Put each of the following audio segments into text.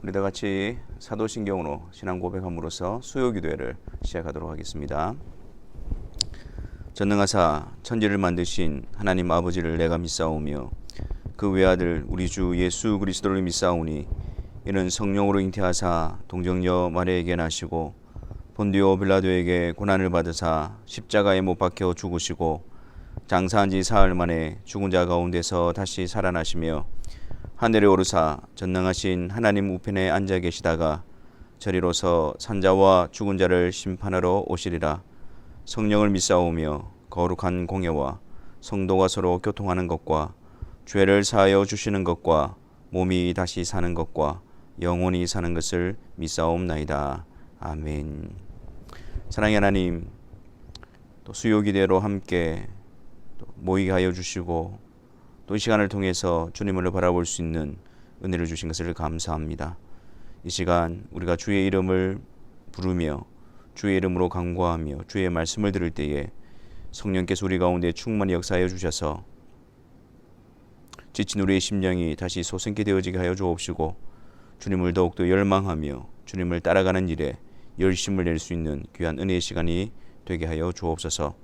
우리 다 같이 사도신경으로 신앙 고백함으로써 수요 기도회를 시작하도록 하겠습니다. 전능하사 천지를 만드신 하나님 아버지를 내가 믿사오며 그 외아들 우리 주 예수 그리스도를 믿사오니 이는 성령으로 잉태하사 동정녀 마리아에게 나시고 본디오 빌라도에게 고난을 받으사 십자가에 못 박혀 죽으시고 장사한 지 사흘 만에 죽은 자 가운데서 다시 살아나시며 하늘에 오르사 전능하신 하나님 우편에 앉아 계시다가 저리로서 산자와 죽은 자를 심판하러 오시리라. 성령을 믿사오며 거룩한 공예와 성도가 서로 교통하는 것과 죄를 사하여 주시는 것과 몸이 다시 사는 것과 영원히 사는 것을 믿사옵나이다. 아멘. 사랑의 하나님, 또 수요 기대로 함께 또 모이게 하여 주시고 또 이 시간을 통해서 주님을 바라볼 수 있는 은혜를 주신 것을 감사합니다. 이 시간 우리가 주의 이름을 부르며 주의 이름으로 간구하며 주의 말씀을 들을 때에 성령께서 우리 가운데 충만히 역사하여 주셔서 지친 우리의 심령이 다시 소생케 되어지게 하여 주옵시고 주님을 더욱더 열망하며 주님을 따라가는 일에 열심을 낼 수 있는 귀한 은혜의 시간이 되게 하여 주옵소서.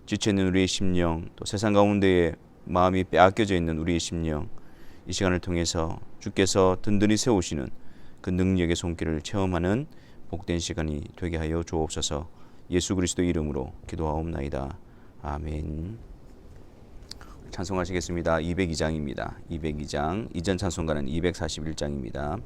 지쳐있는 우리의 심령, 또 세상 가운데에 마음이 빼앗겨져 있는 우리의 심령, 이 시간을 통해서 주께서 든든히 세우시는 그 능력의 손길을 체험하는 복된 시간이 되게 하여 주옵소서. 예수 그리스도 이름으로 기도하옵나이다. 아멘. 찬송하시겠습니다. 202장입니다. 202장, 이전 찬송가는 241장입니다.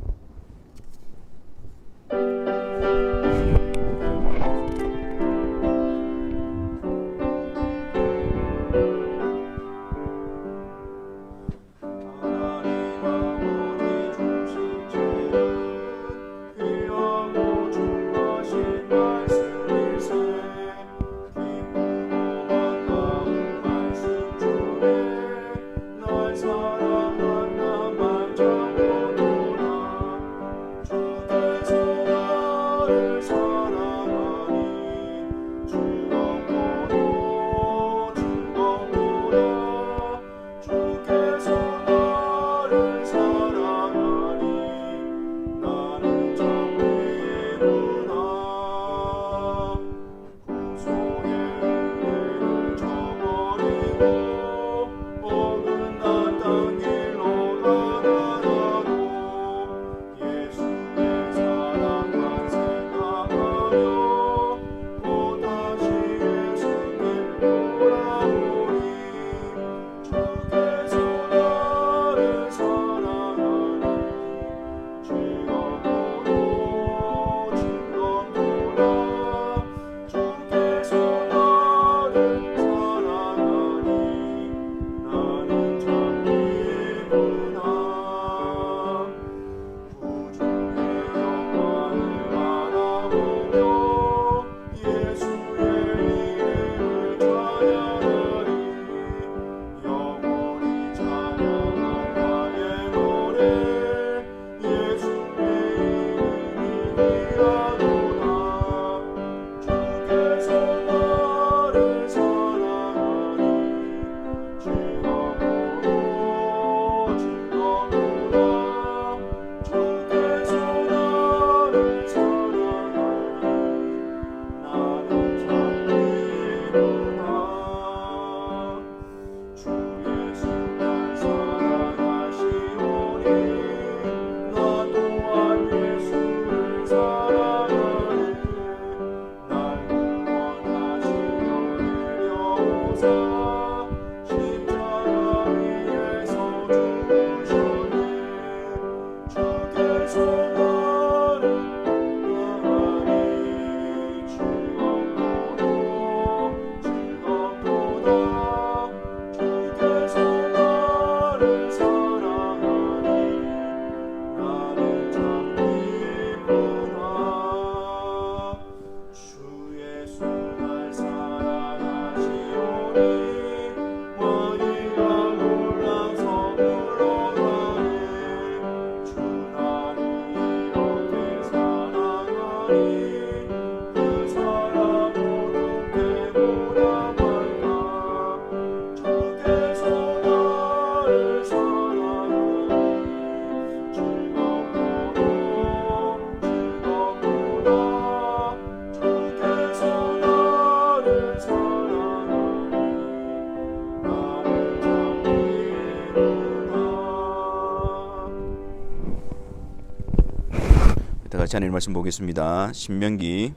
같이 하나님 말씀 보겠습니다. 신명기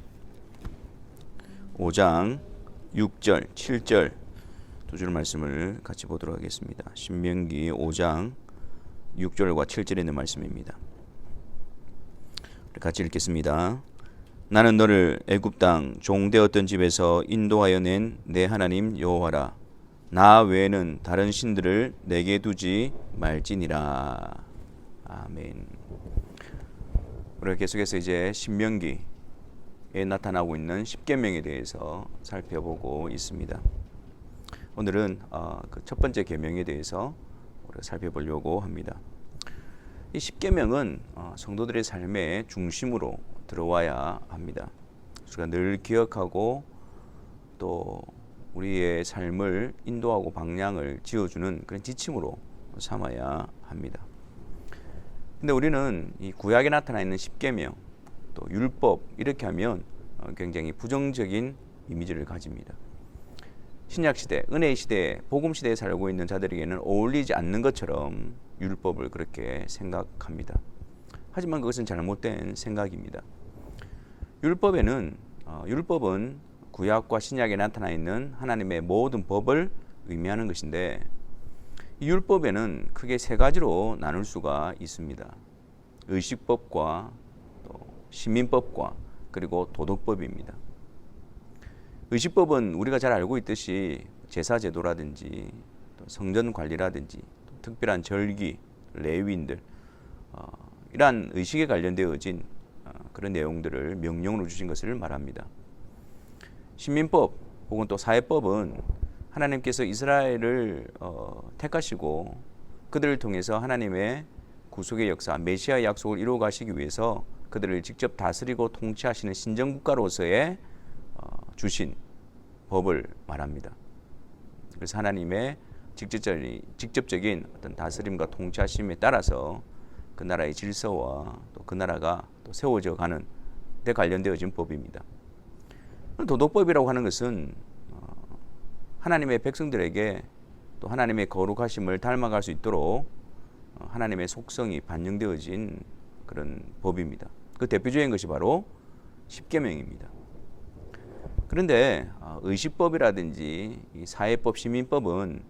5장 6절, 7절 두 줄 말씀을 같이 보도록 하겠습니다. 신명기 5장 6절과 7절에 있는 말씀입니다. 같이 읽겠습니다. 나는 너를 애굽 땅 종되었던 집에서 인도하여 낸 내 하나님 여호와라. 나 외에는 다른 신들을 내게 두지 말지니라. 아멘. 우리가 계속해서 이제 신명기에 나타나고 있는 십계명에 대해서 살펴보고 있습니다. 오늘은 그 첫 번째 계명에 대해서 우리가 살펴보려고 합니다. 이 십계명은 성도들의 삶의 중심으로 들어와야 합니다. 우리가 늘 기억하고 또 우리의 삶을 인도하고 방향을 지어주는 그런 지침으로 삼아야 합니다. 근데 우리는 이 구약에 나타나 있는 십계명, 또 율법 이렇게 하면 굉장히 부정적인 이미지를 가집니다. 신약 시대, 은혜의 시대, 복음 시대에 살고 있는 자들에게는 어울리지 않는 것처럼 율법을 그렇게 생각합니다. 하지만 그것은 잘못된 생각입니다. 율법은 구약과 신약에 나타나 있는 하나님의 모든 법을 의미하는 것인데, 이 율법에는 크게 세 가지로 나눌 수가 있습니다. 의식법과 또 시민법과 그리고 도덕법입니다. 의식법은 우리가 잘 알고 있듯이 제사제도라든지 또 성전 관리라든지 또 특별한 절기, 레위인들 이러한 의식에 관련되어진 그런 내용들을 명령으로 주신 것을 말합니다. 시민법 혹은 또 사회법은 하나님께서 이스라엘을 택하시고 그들을 통해서 하나님의 구속의 역사, 메시아의 약속을 이루어 가시기 위해서 그들을 직접 다스리고 통치하시는 신정국가로서의 주신 법을 말합니다. 그래서 하나님의 직접적인 어떤 다스림과 통치하심에 따라서 그 나라의 질서와 또 그 나라가 또 세워져 가는 데 관련되어진 법입니다. 도덕법이라고 하는 것은 하나님의 백성들에게 또 하나님의 거룩하심을 닮아갈 수 있도록 하나님의 속성이 반영되어진 그런 법입니다. 그 대표적인 것이 바로 십계명입니다. 그런데 의식법이라든지 사회법, 시민법은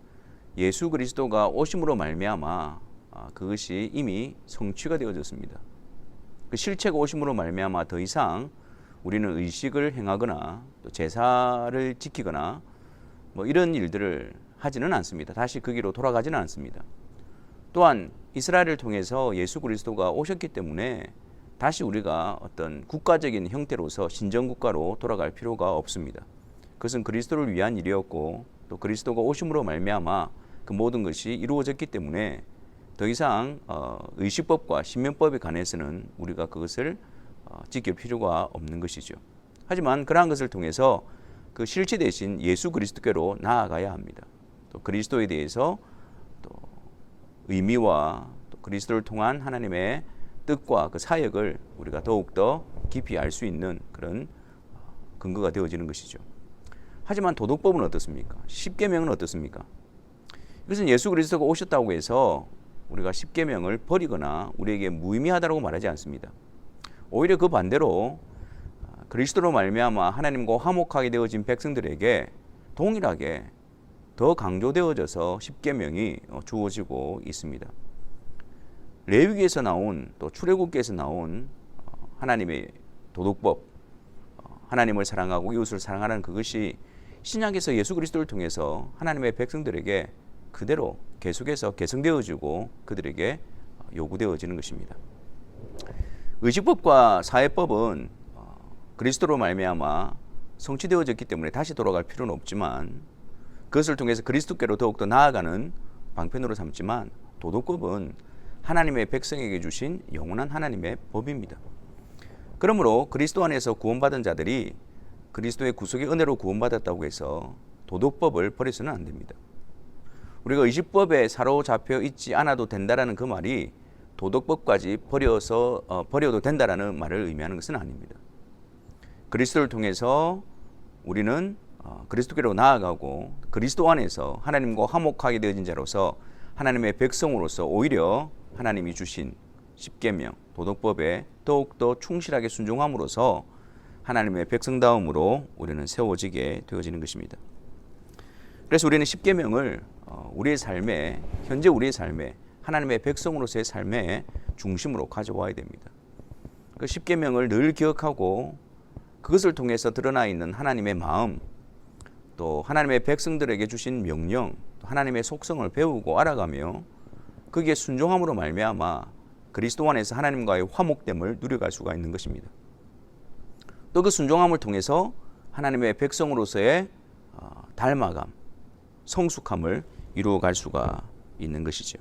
예수 그리스도가 오심으로 말미암아 그것이 이미 성취가 되어졌습니다. 그 실체가 오심으로 말미암아 더 이상 우리는 의식을 행하거나 또 제사를 지키거나 뭐 이런 일들을 하지는 않습니다. 다시 그 길로 돌아가지는 않습니다. 또한 이스라엘을 통해서 예수 그리스도가 오셨기 때문에 다시 우리가 어떤 국가적인 형태로서 신정국가로 돌아갈 필요가 없습니다. 그것은 그리스도를 위한 일이었고 또 그리스도가 오심으로 말미암아 그 모든 것이 이루어졌기 때문에 더 이상 의식법과 신명법에 관해서는 우리가 그것을 지킬 필요가 없는 것이죠. 하지만 그러한 것을 통해서 그 실체 대신 예수 그리스도께로 나아가야 합니다. 또 그리스도에 대해서 또 의미와 또 그리스도를 통한 하나님의 뜻과 그 사역을 우리가 더욱더 깊이 알 수 있는 그런 근거가 되어지는 것이죠. 하지만 도덕법은 어떻습니까? 십계명은 어떻습니까? 이것은 예수 그리스도가 오셨다고 해서 우리가 십계명을 버리거나 우리에게 무의미하다고 말하지 않습니다. 오히려 그 반대로 그리스도로 말미암아 하나님과 화목하게 되어진 백성들에게 동일하게 더 강조되어져서 십계명이 주어지고 있습니다. 레위기에서 나온 또 출애굽기에서 나온 하나님의 도덕법, 하나님을 사랑하고 이웃을 사랑하는 그것이 신약에서 예수 그리스도를 통해서 하나님의 백성들에게 그대로 계속해서 개성되어지고 그들에게 요구되어지는 것입니다. 의식법과 사회법은 그리스도로 말미암아 성취되어졌기 때문에 다시 돌아갈 필요는 없지만 그것을 통해서 그리스도께로 더욱더 나아가는 방편으로 삼지만 도덕법은 하나님의 백성에게 주신 영원한 하나님의 법입니다. 그러므로 그리스도 안에서 구원받은 자들이 그리스도의 구속의 은혜로 구원받았다고 해서 도덕법을 버려서는 안 됩니다. 우리가 의식법에 사로잡혀 있지 않아도 된다라는 그 말이 도덕법까지 버려도 된다라는 말을 의미하는 것은 아닙니다. 그리스도를 통해서 우리는 그리스도께로 나아가고 그리스도 안에서 하나님과 화목하게 되어진 자로서 하나님의 백성으로서 오히려 하나님이 주신 십계명, 도덕법의 더욱더 충실하게 순종함으로써 하나님의 백성다움으로 우리는 세워지게 되어지는 것입니다. 그래서 우리는 십계명을 우리의 삶에, 현재 우리의 삶에, 하나님의 백성으로서의 삶의 중심으로 가져와야 됩니다. 그 십계명을 늘 기억하고 그것을 통해서 드러나 있는 하나님의 마음, 또 하나님의 백성들에게 주신 명령, 하나님의 속성을 배우고 알아가며 거기에 순종함으로 말미암아 그리스도 안에서 하나님과의 화목됨을 누려갈 수가 있는 것입니다. 또 그 순종함을 통해서 하나님의 백성으로서의 닮아감, 성숙함을 이루어갈 수가 있는 것이죠.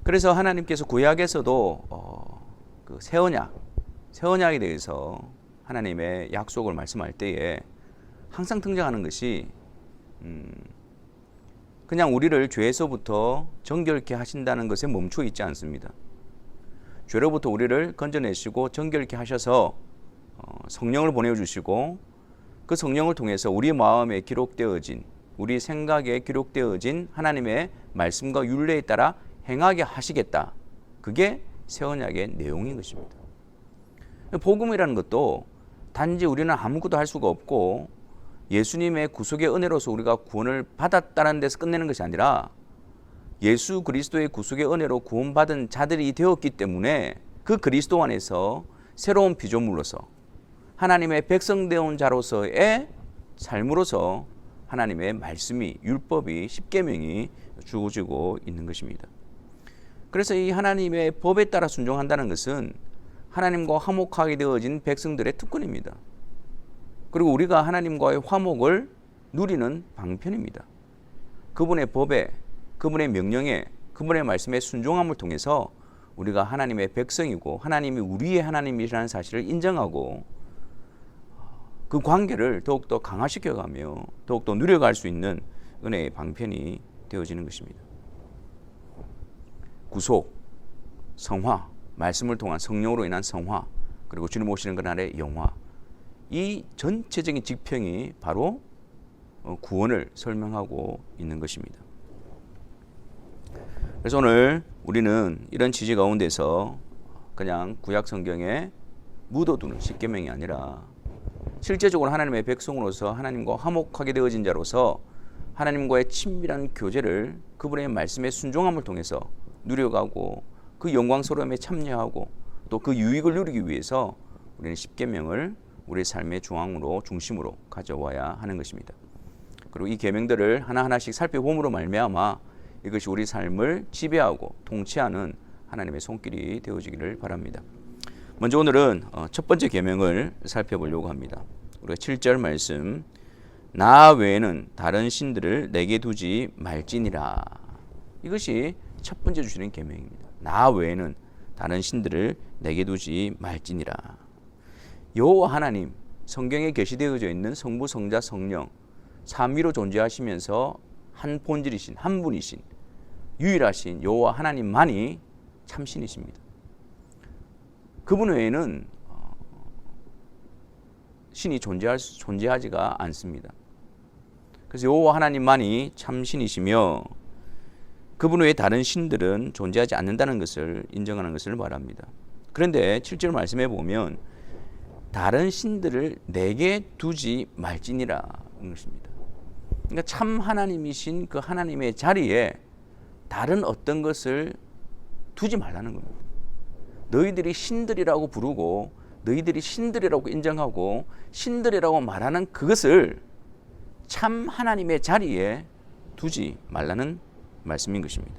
그래서 하나님께서 구약에서도 그 새 언약에 대해서 하나님의 약속을 말씀할 때에 항상 등장하는 것이 그냥 우리를 죄에서부터 정결케 하신다는 것에 멈춰 있지 않습니다. 죄로부터 우리를 건져내시고 정결케 하셔서 성령을 보내주시고 그 성령을 통해서 우리 마음에 기록되어진, 우리 생각에 기록되어진 하나님의 말씀과 율례에 따라 행하게 하시겠다. 그게 새 언약의 내용인 것입니다. 복음이라는 것도 단지 우리는 아무것도 할 수가 없고 예수님의 구속의 은혜로서 우리가 구원을 받았다는 데서 끝내는 것이 아니라 예수 그리스도의 구속의 은혜로 구원받은 자들이 되었기 때문에 그 그리스도 안에서 새로운 피조물로서 하나님의 백성되온 자로서의 삶으로서 하나님의 말씀이, 율법이, 십계명이 주어지고 있는 것입니다. 그래서 이 하나님의 법에 따라 순종한다는 것은 하나님과 화목하게 되어진 백성들의 특권입니다. 그리고 우리가 하나님과의 화목을 누리는 방편입니다. 그분의 법에, 그분의 명령에, 그분의 말씀에 순종함을 통해서 우리가 하나님의 백성이고 하나님이 우리의 하나님이라는 사실을 인정하고 그 관계를 더욱더 강화시켜가며 더욱더 누려갈 수 있는 은혜의 방편이 되어지는 것입니다. 구속, 성화, 말씀을 통한 성령으로 인한 성화, 그리고 주님 오시는 그날의 영화, 이 전체적인 직평이 바로 구원을 설명하고 있는 것입니다. 그래서 오늘 우리는 이런 취지 가운데서 그냥 구약 성경에 묻어두는 십계명이 아니라 실제적으로 하나님의 백성으로서 하나님과 화목하게 되어진 자로서 하나님과의 친밀한 교제를 그분의 말씀에 순종함을 통해서 누려가고 그 영광스러움에 참여하고 또 그 유익을 누리기 위해서 우리는 십계명을 우리의 삶의 중심으로 가져와야 하는 것입니다. 그리고 이 계명들을 하나하나씩 살펴봄으로 말미암아 이것이 우리 삶을 지배하고 통치하는 하나님의 손길이 되어지기를 바랍니다. 먼저 오늘은 첫 번째 계명을 살펴보려고 합니다. 우리가 7절 말씀, 나 외에는 다른 신들을 내게 두지 말지니라. 이것이 첫 번째 주시는 계명입니다. 나 외에는 다른 신들을 내게 두지 말지니라. 여호와 하나님, 성경에 계시되어져 있는 성부, 성자, 성령 삼위로 존재하시면서 한 본질이신, 한 분이신, 유일하신 여호와 하나님만이 참신이십니다. 그분 외에는 신이 존재하지가 않습니다. 그래서 여호와 하나님만이 참신이시며 그분 외에 다른 신들은 존재하지 않는다는 것을 인정하는 것을 말합니다. 그런데 7절 말씀에 보면 다른 신들을 내게 두지 말지니라 는 것입니다. 그러니까 참 하나님이신 그 하나님의 자리에 다른 어떤 것을 두지 말라는 겁니다. 너희들이 신들이라고 부르고 너희들이 신들이라고 인정하고 신들이라고 말하는 그것을 참 하나님의 자리에 두지 말라는 말씀인 것입니다.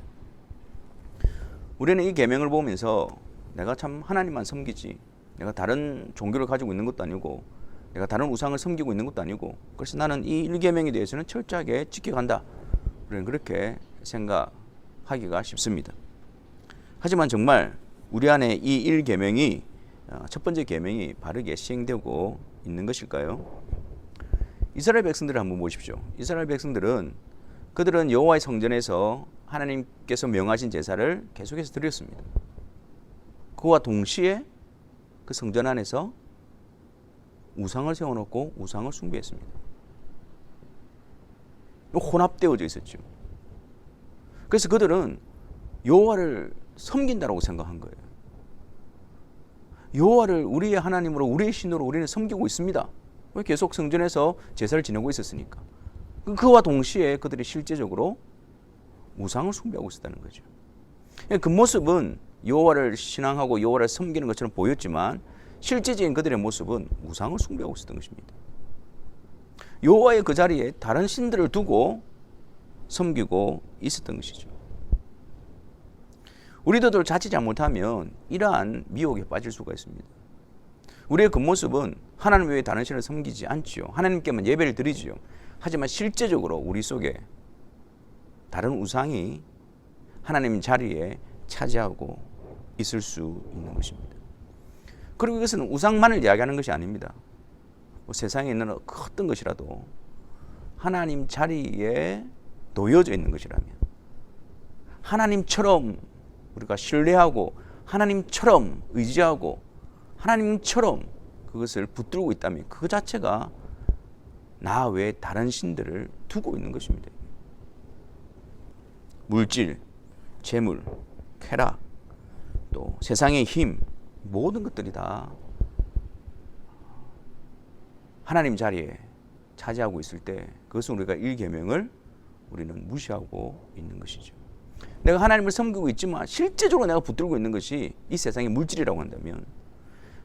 우리는 이 계명을 보면서 내가 참 하나님만 섬기지, 내가 다른 종교를 가지고 있는 것도 아니고 내가 다른 우상을 섬기고 있는 것도 아니고 그래서 나는 이 1계명에 대해서는 철저하게 지켜간다, 우리는 그렇게 생각하기가 쉽습니다. 하지만 정말 우리 안에 이 1계명이, 첫 번째 계명이 바르게 시행되고 있는 것일까요? 이스라엘 백성들을 한번 보십시오. 이스라엘 백성들은 그들은 여호와의 성전에서 하나님께서 명하신 제사를 계속해서 드렸습니다. 그와 동시에 그 성전 안에서 우상을 세워놓고 우상을 숭배했습니다. 혼합되어져 있었죠. 그래서 그들은 여호와를 섬긴다라고 생각한 거예요. 여호와를 우리의 하나님으로 우리의 신으로 우리는 섬기고 있습니다. 계속 성전에서 제사를 지내고 있었으니까. 그와 동시에 그들이 실제적으로 우상을 숭배하고 있었다는 거죠. 그 모습은 여호와를 신앙하고 여호와를 섬기는 것처럼 보였지만 실제적인 그들의 모습은 우상을 숭배하고 있었던 것입니다. 여호와의 그 자리에 다른 신들을 두고 섬기고 있었던 것이죠. 우리도 자칫 잘못하면 이러한 미혹에 빠질 수가 있습니다. 우리의 그 모습은 하나님 외에 다른 신을 섬기지 않지요. 하나님께만 예배를 드리지요. 하지만 실제적으로 우리 속에 다른 우상이 하나님 자리에 차지하고 있을 수 있는 것입니다. 그리고 이것은 우상만을 이야기하는 것이 아닙니다. 세상에 있는 어떤 것이라도 하나님 자리에 놓여져 있는 것이라면 하나님처럼 우리가 신뢰하고 하나님처럼 의지하고 하나님처럼 그것을 붙들고 있다면 그 자체가 나 외에 다른 신들을 두고 있는 것입니다. 물질, 재물, 쾌락, 또 세상의 힘, 모든 것들이 다 하나님 자리에 차지하고 있을 때 그것은 우리가 일계명을 우리는 무시하고 있는 것이죠. 내가 하나님을 섬기고 있지만 실제적으로 내가 붙들고 있는 것이 이 세상의 물질이라고 한다면,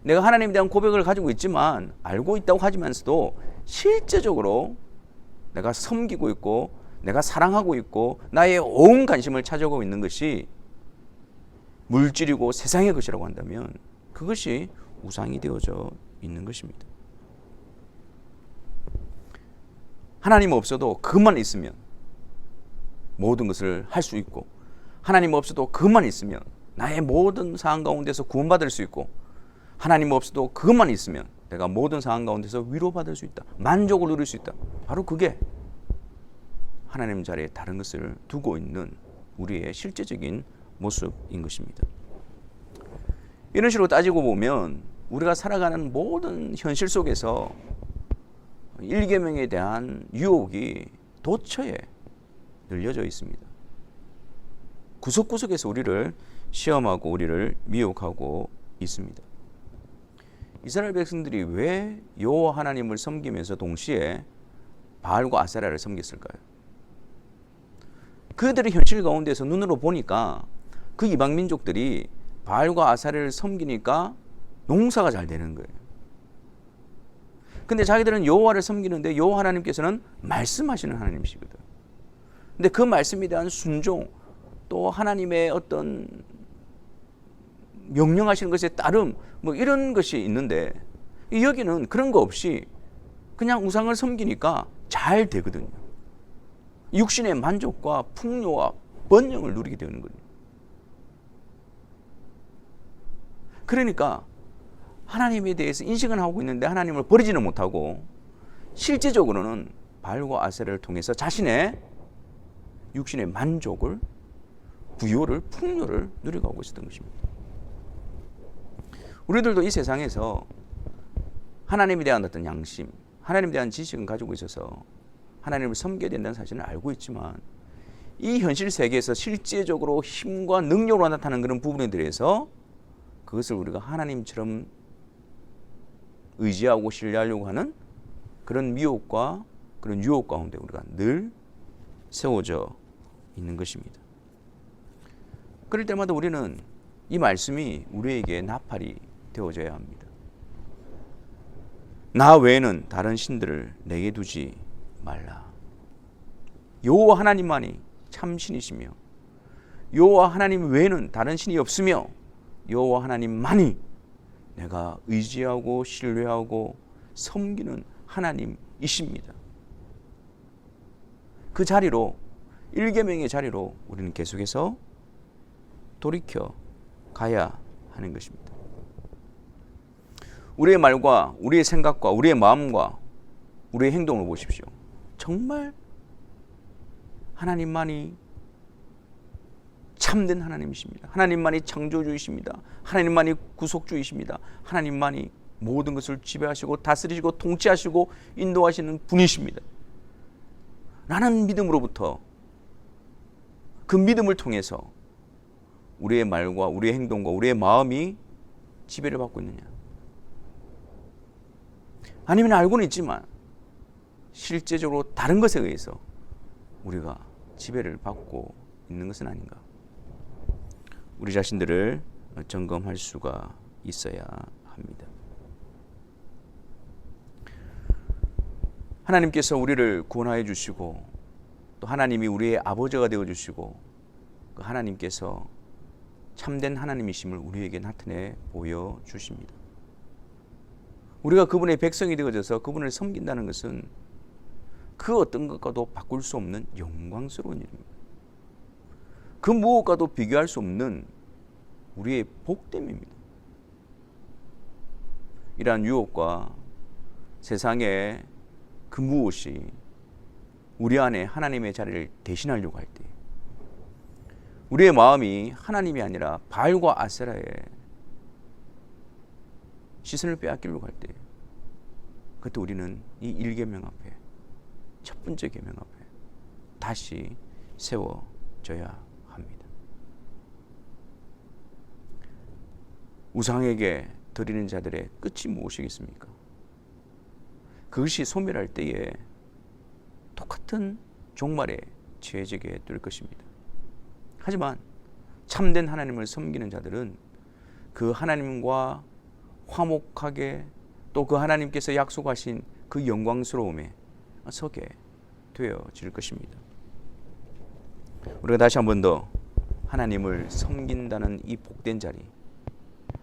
내가 하나님에 대한 고백을 가지고 있지만 알고 있다고 하지만서도 실제적으로 내가 섬기고 있고 내가 사랑하고 있고 나의 온 관심을 차지하고 있는 것이 물질이고 세상의 것이라고 한다면 그것이 우상이 되어져 있는 것입니다. 하나님 없어도 그것만 있으면 모든 것을 할 수 있고, 하나님 없어도 그것만 있으면 나의 모든 상황 가운데서 구원받을 수 있고, 하나님 없어도 그것만 있으면 내가 모든 상황 가운데서 위로받을 수 있다, 만족을 누릴 수 있다. 바로 그게 하나님 자리에 다른 것을 두고 있는 우리의 실제적인 모습인 것입니다. 이런 식으로 따지고 보면 우리가 살아가는 모든 현실 속에서 일계명에 대한 유혹이 도처에 늘려져 있습니다. 구석구석에서 우리를 시험하고 우리를 미혹하고 있습니다. 이스라엘 백성들이 왜 여호와 하나님을 섬기면서 동시에 바알과 아세라를 섬겼을까요? 그들의 현실 가운데서 눈으로 보니까 그 이방 민족들이 바알과 아세라를 섬기니까 농사가 잘 되는 거예요. 근데 자기들은 여호와를 섬기는데 여호와 하나님께서는 말씀하시는 하나님이시거든. 근데 그 말씀에 대한 순종, 또 하나님의 어떤 명령하시는 것에 따름, 뭐 이런 것이 있는데 여기는 그런 거 없이 그냥 우상을 섬기니까 잘 되거든요. 육신의 만족과 풍요와 번영을 누리게 되는 거예요. 그러니까 하나님에 대해서 인식은 하고 있는데 하나님을 버리지는 못하고 실제적으로는 바알과 아세라를 통해서 자신의 육신의 만족을, 부요를, 풍요를 누려가고 있었던 것입니다. 우리들도 이 세상에서 하나님에 대한 어떤 양심, 하나님에 대한 지식은 가지고 있어서 하나님을 섬겨야 된다는 사실을 알고 있지만 이 현실 세계에서 실제적으로 힘과 능력으로 나타나는 그런 부분에 대해서 그것을 우리가 하나님처럼 의지하고 신뢰하려고 하는 그런 미혹과 그런 유혹 가운데 우리가 늘 세워져 있는 것입니다. 그럴 때마다 우리는 이 말씀이 우리에게 나팔이 되어져야 합니다. 나 외에는 다른 신들을 내게 두지 말라. 여호와 하나님만이 참신이시며 여호와 하나님 외에는 다른 신이 없으며 여호와 하나님만이 내가 의지하고 신뢰하고 섬기는 하나님이십니다. 그 자리로, 일계명의 자리로 우리는 계속해서 돌이켜 가야 하는 것입니다. 우리의 말과 우리의 생각과 우리의 마음과 우리의 행동을 보십시오. 정말 하나님만이 참된 하나님이십니다. 하나님만이 창조주이십니다. 하나님만이 구속주이십니다. 하나님만이 모든 것을 지배하시고 다스리시고 통치하시고 인도하시는 분이십니다. 라는 믿음으로부터, 그 믿음을 통해서 우리의 말과 우리의 행동과 우리의 마음이 지배를 받고 있느냐? 아니면 알고는 있지만 실제적으로 다른 것에 의해서 우리가 지배를 받고 있는 것은 아닌가? 우리 자신들을 점검할 수가 있어야 합니다. 하나님께서 우리를 구원하여 주시고 또 하나님이 우리의 아버지가 되어 주시고 그 하나님께서 참된 하나님이심을 우리에게 나타내 보여주십니다. 우리가 그분의 백성이 되어져서 그분을 섬긴다는 것은 그 어떤 것과도 바꿀 수 없는 영광스러운 일입니다. 그 무엇과도 비교할 수 없는 우리의 복됨입니다. 이러한 유혹과 세상의 그 무엇이 우리 안에 하나님의 자리를 대신하려고 할 때 우리의 마음이 하나님이 아니라 바알과 아세라의 시선을 빼앗기려고 할 때 그때 우리는 이 1계명 앞에 첫 번째 계명 앞에 다시 세워져야 합니다. 우상에게 드리는 자들의 끝이 무엇이겠습니까? 그것이 소멸할 때에 똑같은 종말에 처해지게 될 것입니다. 하지만 참된 하나님을 섬기는 자들은 그 하나님과 화목하게 또 그 하나님께서 약속하신 그 영광스러움에 서게 되어질 것입니다. 우리가 다시 한 번 더 하나님을 섬긴다는 이 복된 자리,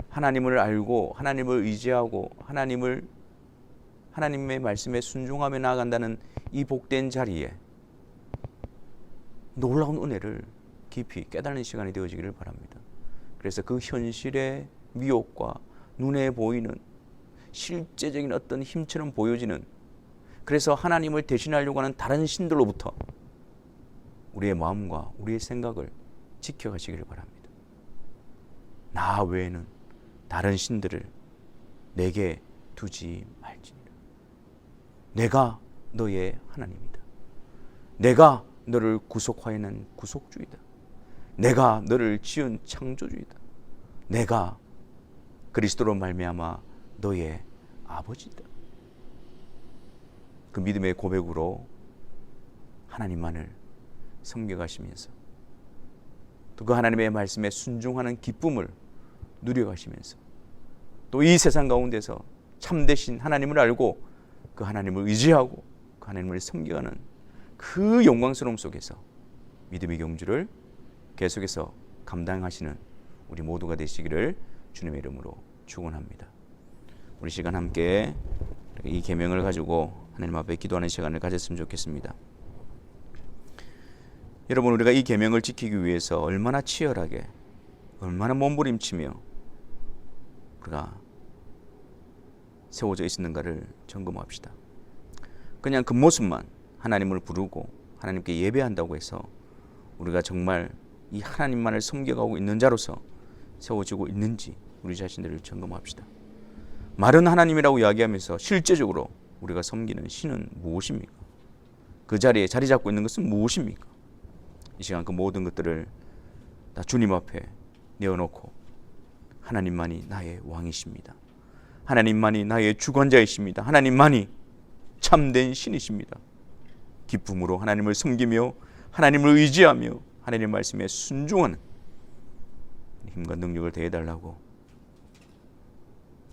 하나님을 알고 하나님을 의지하고 하나님의 말씀에 순종하며 나아간다는 이 복된 자리에 놀라운 은혜를 깊이 깨닫는 시간이 되어지기를 바랍니다. 그래서 그 현실의 미혹과 눈에 보이는 실제적인 어떤 힘처럼 보여지는 그래서 하나님을 대신하려고 하는 다른 신들로부터 우리의 마음과 우리의 생각을 지켜가시기를 바랍니다. 나 외에는 다른 신들을 내게 두지 말지니라. 내가 너의 하나님이다. 내가 너를 구속하여낸 구속주이다. 내가 너를 지은 창조주이다. 내가 그리스도로 말미암아 너의 아버지다. 그 믿음의 고백으로 하나님만을 섬겨가시면서 또 그 하나님의 말씀에 순종하는 기쁨을 누려가시면서 또 이 세상 가운데서 참되신 하나님을 알고 그 하나님을 의지하고 그 하나님을 섬겨가는 그 영광스러움 속에서 믿음의 경주를 계속해서 감당하시는 우리 모두가 되시기를 주님의 이름으로 축원합니다. 우리 시간 함께 이 계명을 가지고 하나님 앞에 기도하는 시간을 가졌으면 좋겠습니다. 여러분, 우리가 이 계명을 지키기 위해서 얼마나 치열하게 얼마나 몸부림치며 우리가 세워져 있었는가를 점검합시다. 그냥 그 모습만 하나님을 부르고 하나님께 예배한다고 해서 우리가 정말 이 하나님만을 섬겨가고 있는 자로서 세워지고 있는지 우리 자신들을 점검합시다. 말은 하나님이라고 이야기하면서 실제적으로 우리가 섬기는 신은 무엇입니까? 그 자리에 자리 잡고 있는 것은 무엇입니까? 이 시간 그 모든 것들을 다 주님 앞에 내어놓고 하나님만이 나의 왕이십니다. 하나님만이 나의 주관자이십니다. 하나님만이 참된 신이십니다. 기쁨으로 하나님을 섬기며 하나님을 의지하며 하나님의 말씀에 순종하는 힘과 능력을 더해달라고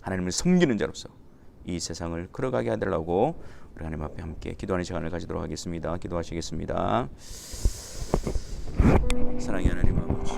하나님을 섬기는 자로서 이 세상을 걸어가게 해달라고 우리 하나님 앞에 함께 기도하는 시간을 가지도록 하겠습니다. 기도하시겠습니다. 사랑의 하나님 아버지,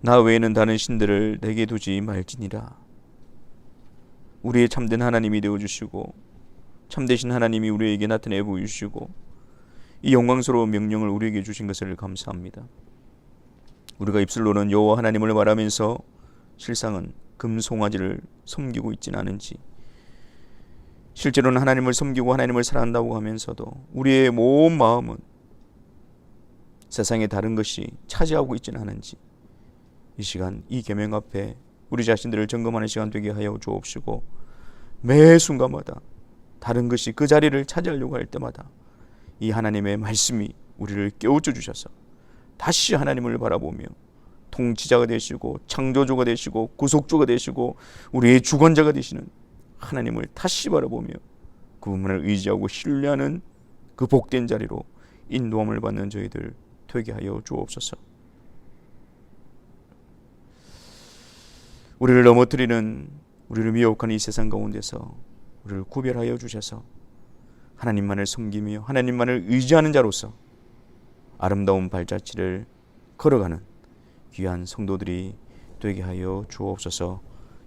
나 외에는 다른 신들을 내게 두지 말지니라. 우리의 참된 하나님이 되어주시고 참되신 하나님이 우리에게 나타내 보이시고 이 영광스러운 명령을 우리에게 주신 것을 감사합니다. 우리가 입술로는 여호와 하나님을 말하면서 실상은 금송아지를 섬기고 있지는 않은지, 실제로는 하나님을 섬기고 하나님을 사랑한다고 하면서도 우리의 온 마음은 세상의 다른 것이 차지하고 있지는 않은지, 이 시간 이 계명 앞에 우리 자신들을 점검하는 시간 되게 하여 주옵시고, 매 순간마다 다른 것이 그 자리를 차지하려고 할 때마다 이 하나님의 말씀이 우리를 깨우쳐 주셔서 다시 하나님을 바라보며 통치자가 되시고 창조주가 되시고 구속주가 되시고 우리의 주권자가 되시는 하나님을 다시 바라보며 그분만을 의지하고 신뢰하는 그 복된 자리로 인도함을 받는 저희들 되게 하여 주옵소서. 우리를 넘어뜨리는, 우리를 미혹하는 이 세상 가운데서 우리를 구별하여 주셔서 하나님만을 섬기며 하나님만을 의지하는 자로서 아름다운 발자취를 걸어가는 귀한 성도들이 되게 하여 주옵소서.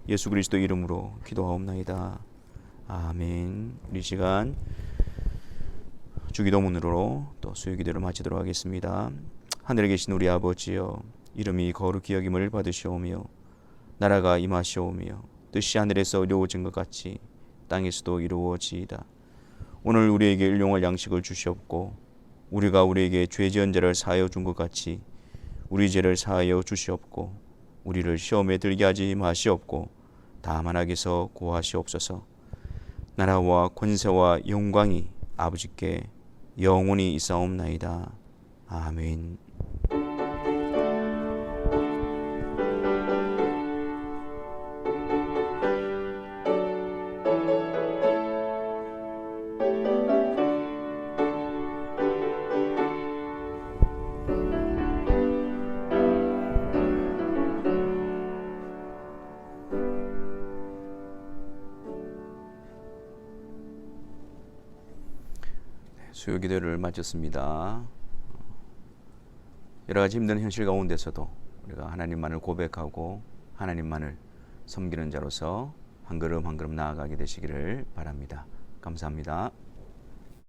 예수 그리스도 이름으로 기도하옵나이다. 아멘. 이 시간 주기도문으로 또 수요기도를 마치도록 하겠습니다. 하늘에 계신 우리 아버지여, 이름이 거룩히 여김을 받으시오며 나라가 임하시오며 뜻이 하늘에서 이루어진 것 같이 땅에서도 이루어지이다. 오늘 우리에게 일용할 양식을 주시옵고 우리가 우리에게 죄 지은 자를 사하여 준 것 같이 우리 죄를 사하여 주시옵고 우리를 시험에 들게 하지 마시옵고 다만 악에서 구하시옵소서. 나라와 권세와 영광이 아버지께 영원히 있사옵나이다. 아멘. 수요기도를 마쳤습니다. 여러 가지 힘든 현실 가운데서도 우리가 하나님만을 고백하고 하나님만을 섬기는 자로서 한 걸음 한 걸음 나아가게 되시기를 바랍니다. 감사합니다.